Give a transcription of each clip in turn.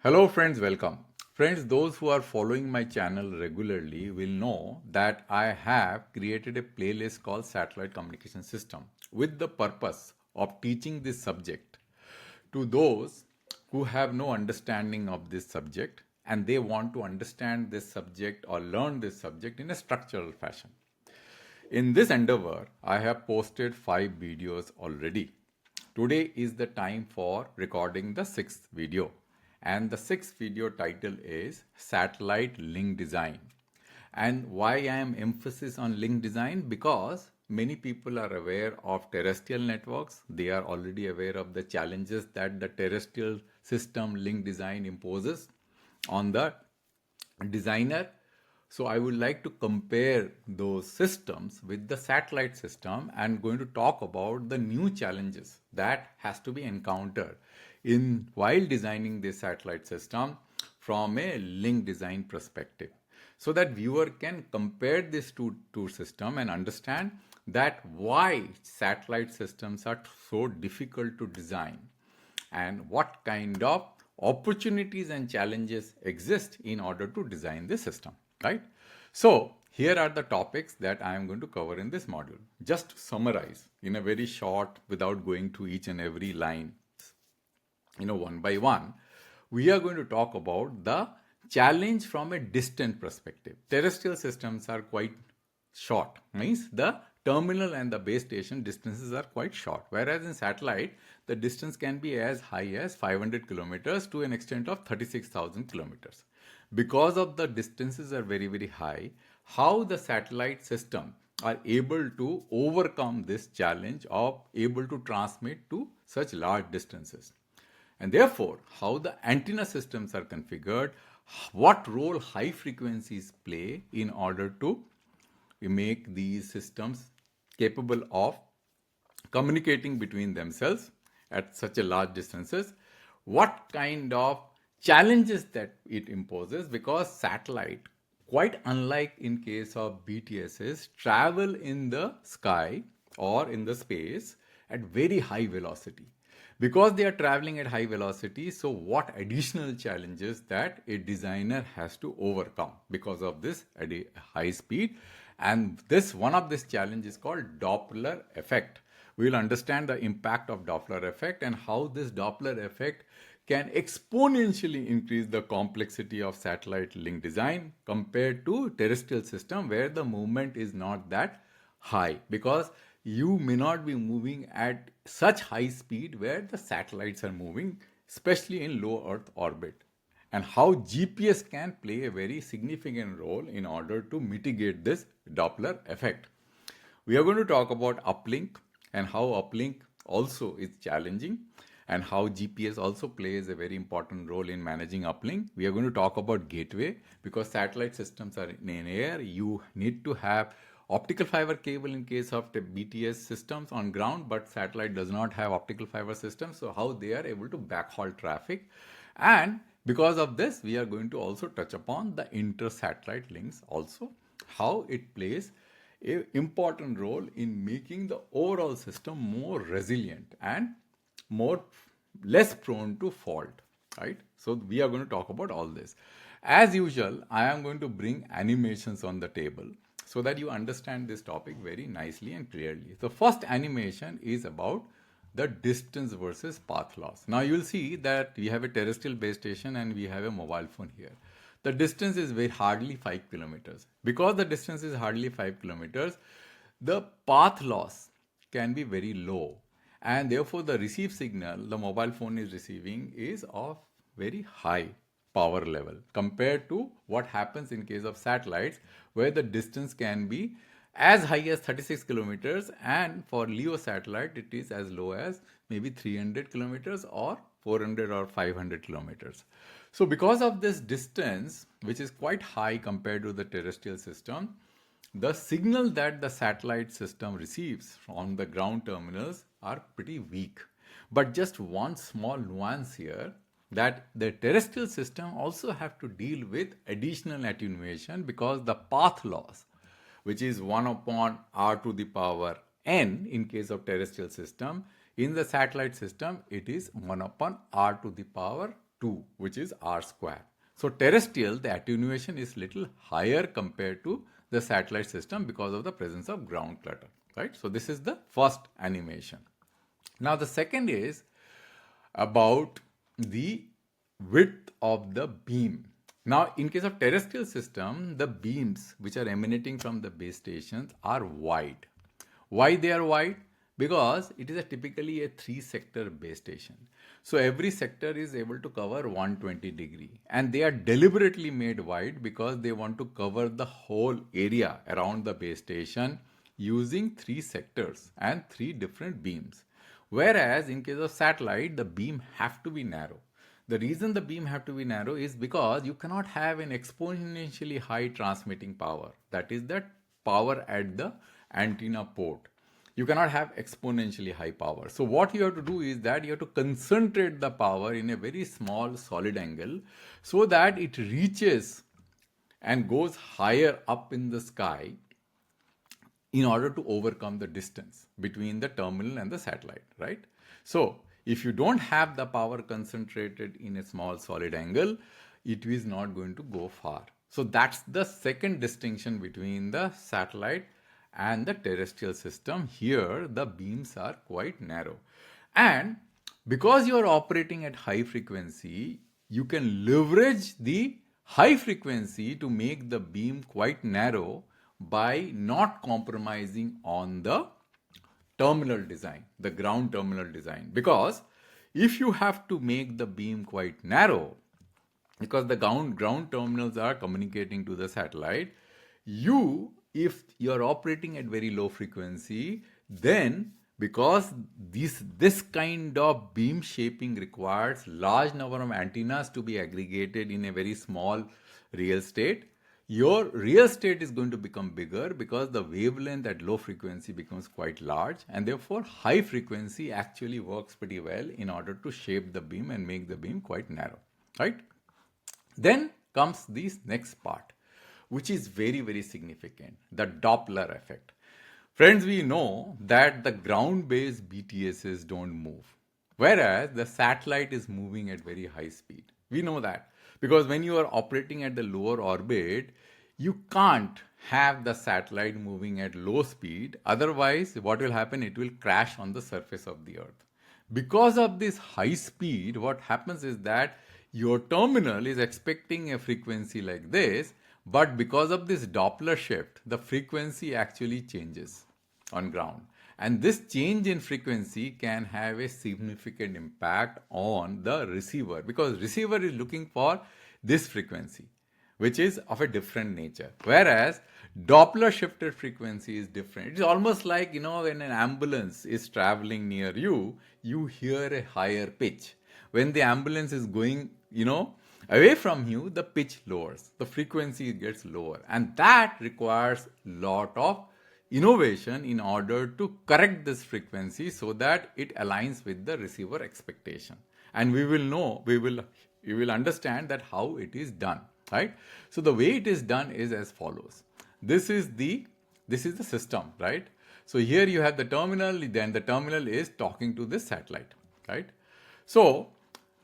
Hello friends, welcome. Friends, those who are following my channel regularly will know that I have created a playlist called Satellite Communication System with the purpose of teaching this subject to those who have no understanding of this subject and they want to understand this subject or learn this subject in a structural fashion. In this endeavor, I have posted 5 videos already. Today is the time for recording the 6th video. And the 6th video title is Satellite Link Design. And why I am emphasis on link design? Because many people are aware of terrestrial networks. They are already aware of the challenges that the terrestrial system link design imposes on the designer. So I would like to compare those systems with the satellite system and going to talk about the new challenges that has to be encountered in while designing this satellite system from a link design perspective, so that viewer can compare these two systems and understand that why satellite systems are so difficult to design and what kind of opportunities and challenges exist in order to design the system, right? So here are the topics that I am going to cover in this module. Just to summarize in a very short, without going through each and every line, one by one, we are going to talk about the challenge from a distant perspective. Terrestrial systems are quite short, means the terminal and the base station distances are quite short, whereas in satellite the distance can be as high as 500 kilometers to an extent of 36,000 kilometers. Because of the distances are very high, how the satellite system are able to overcome this challenge of able to transmit to such large distances, and therefore how the antenna systems are configured, what role high frequencies play in order to make these systems capable of communicating between themselves at such a large distances, what kind of challenges that it imposes, because satellite, quite unlike in case of BTSs, travel in the sky or in the space at very high velocity. Because they are traveling at high velocity, so what additional challenges that a designer has to overcome because of this at a high speed? And this one of this challenge is called Doppler effect. We will understand the impact of Doppler effect and how this Doppler effect can exponentially increase the complexity of satellite link design compared to terrestrial system where the movement is not that high, because you may not be moving at such high speed where the satellites are moving, especially in low Earth orbit, and how GPS can play a very significant role in order to mitigate this Doppler effect. We are going to talk about uplink and how uplink also is challenging and how GPS also plays a very important role in managing uplink. We are going to talk about gateway, because satellite systems are in air. You need to have optical fiber cable in case of the BTS systems on ground, but satellite does not have optical fiber systems, so how they are able to backhaul traffic. And because of this, we are going to also touch upon the inter-satellite links also, how it plays an important role in making the overall system more resilient and less prone to fault, right? So we are going to talk about all this. As usual, I am going to bring animations on the table so that you understand this topic very nicely and clearly. The first animation is about the distance versus path loss. Now you will see that we have a terrestrial base station and we have a mobile phone here. The distance is hardly 5 kilometers. Because the distance is hardly 5 kilometers, the path loss can be very low, and therefore the received signal the mobile phone is receiving is of very high power level compared to what happens in case of satellites, where the distance can be as high as 36 kilometers, and for LEO satellite it is as low as maybe 300 kilometers or 400 or 500 kilometers. So because of this distance, which is quite high compared to the terrestrial system, the signal that the satellite system receives from the ground terminals are pretty weak. But just one small nuance here, that the terrestrial system also have to deal with additional attenuation, because the path loss, which is 1 upon r to the power n in case of terrestrial system, in the satellite system it is 1 upon r to the power 2, which is r square. So terrestrial, the attenuation is little higher compared to the satellite system because of the presence of ground clutter, right? So this is the first animation. Now the second is about the width of the beam. Now, in case of terrestrial system, the beams which are emanating from the base stations are wide. Why they are wide? Because it is typically a 3-sector base station. So every sector is able to cover 120 degree, and they are deliberately made wide because they want to cover the whole area around the base station using 3 sectors and 3 different beams. Whereas in case of satellite, the beam have to be narrow. The reason the beam have to be narrow is because you cannot have an exponentially high transmitting power. That is the power at the antenna port. You cannot have exponentially high power. So what you have to do is that you have to concentrate the power in a very small solid angle so that it reaches and goes higher up in the sky in order to overcome the distance between the terminal and the satellite, right? So if you don't have the power concentrated in a small solid angle, it is not going to go far. So that's the second distinction between the satellite and the terrestrial system. Here the beams are quite narrow, and because you are operating at high frequency, you can leverage the high frequency to make the beam quite narrow by not compromising on the terminal design, the ground terminal design. Because if you have to make the beam quite narrow, because the ground terminals are communicating to the satellite, if you are operating at very low frequency, then because this kind of beam shaping requires large number of antennas to be aggregated in a very small real estate, your real estate is going to become bigger because the wavelength at low frequency becomes quite large, and therefore high frequency actually works pretty well in order to shape the beam and make the beam quite narrow, right? Then comes this next part, which is very, very significant, the Doppler effect. Friends, we know that the ground-based BTSs don't move, whereas the satellite is moving at very high speed. We know that because when you are operating at the lower orbit, you can't have the satellite moving at low speed. Otherwise, what will happen? It will crash on the surface of the Earth. Because of this high speed, what happens is that your terminal is expecting a frequency like this, but because of this Doppler shift, the frequency actually changes on ground. And this change in frequency can have a significant impact on the receiver, because receiver is looking for this frequency, which is of a different nature. Whereas Doppler shifted frequency is different. It's almost like, when an ambulance is traveling near you, you hear a higher pitch. When the ambulance is going, away from you, the pitch lowers, the frequency gets lower, and that requires lot of innovation in order to correct this frequency so that it aligns with the receiver expectation. And we will understand that how it is done, right? So the way it is done is as follows. This is the system, right? So here you have the terminal, then the terminal is talking to this satellite, right? So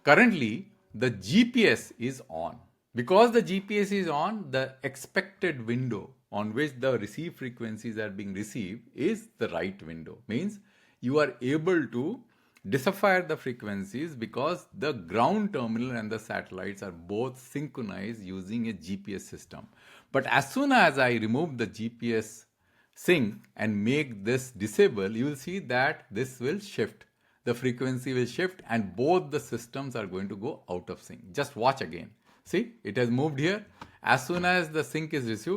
currently the GPS is on. Because the GPS is on, the expected window on which the receive frequencies are being received is the right window. Means you are able to decipher the frequencies because the ground terminal and the satellites are both synchronized using a GPS system. But as soon as I remove the GPS sync and make this disable, you will see that this will shift. The frequency will shift and both the systems are going to go out of sync. Just watch again. See, it has moved here. As soon as the sync is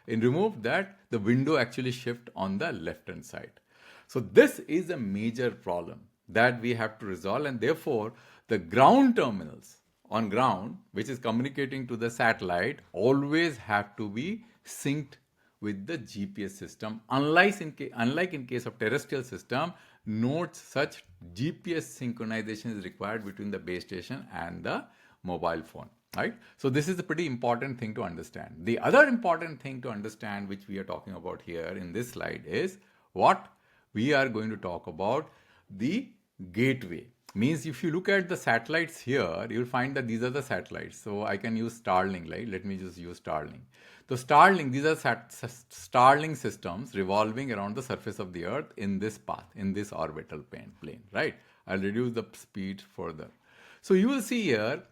removed, that the window actually shift on the left hand side. So this is a major problem that we have to resolve, and therefore the ground terminals on ground, which is communicating to the satellite, always have to be synced with the GPS system. Unlike in case of terrestrial system, note such GPS synchronization is required between the base station and the mobile phone, right? So this is a pretty important thing to understand. The other important thing to understand, which we are talking about here in this slide, is what we are going to talk about: the gateway. Means if you look at the satellites here, you'll find that these are the satellites. So I can use Starlink, right? Let me just use Starlink. So Starlink, these are Starlink systems revolving around the surface of the Earth in this path, in this orbital plane, right? I'll reduce the speed further. So you will see here,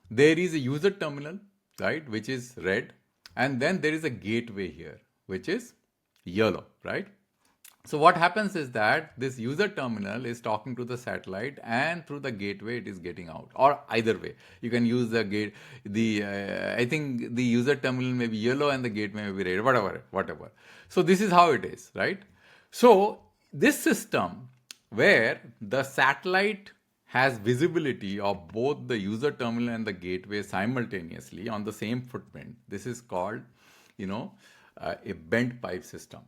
there is a user terminal, right, which is red, and then there is a gateway here, which is yellow, right? So what happens is that this user terminal is talking to the satellite, and through the gateway it is getting out. Or either way, you can use the gate. I think the user terminal may be yellow and the gateway may be red. Whatever. So this is how it is, right? So this system where the satellite has visibility of both the user terminal and the gateway simultaneously on the same footprint. This is called, a bent pipe system.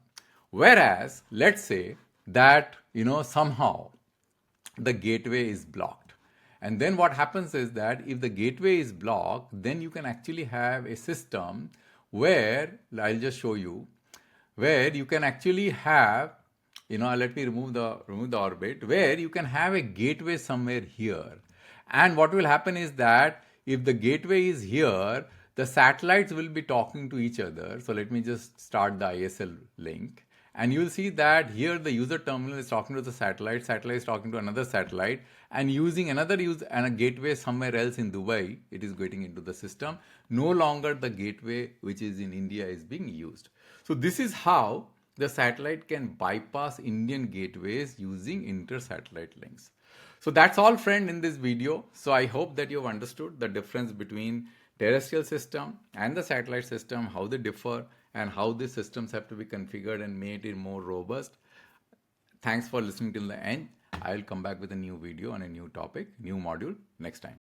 Whereas, let's say that, somehow the gateway is blocked. And then what happens is that if the gateway is blocked, then you can actually have a system where, I'll just show you, where you can actually have, let me remove the orbit, where you can have a gateway somewhere here. And what will happen is that if the gateway is here, the satellites will be talking to each other. So let me just start the ISL link. And you will see that here the user terminal is talking to the satellite is talking to another satellite, and using another and a gateway somewhere else in Dubai, it is getting into the system. No longer the gateway which is in India is being used. So this is how the satellite can bypass Indian gateways using inter-satellite links. So that's all, friend, in this video. So I hope that you've understood the difference between terrestrial system and the satellite system, how they differ, and how these systems have to be configured and made it more robust. Thanks for listening till the end. I'll come back with a new video on a new topic, new module next time.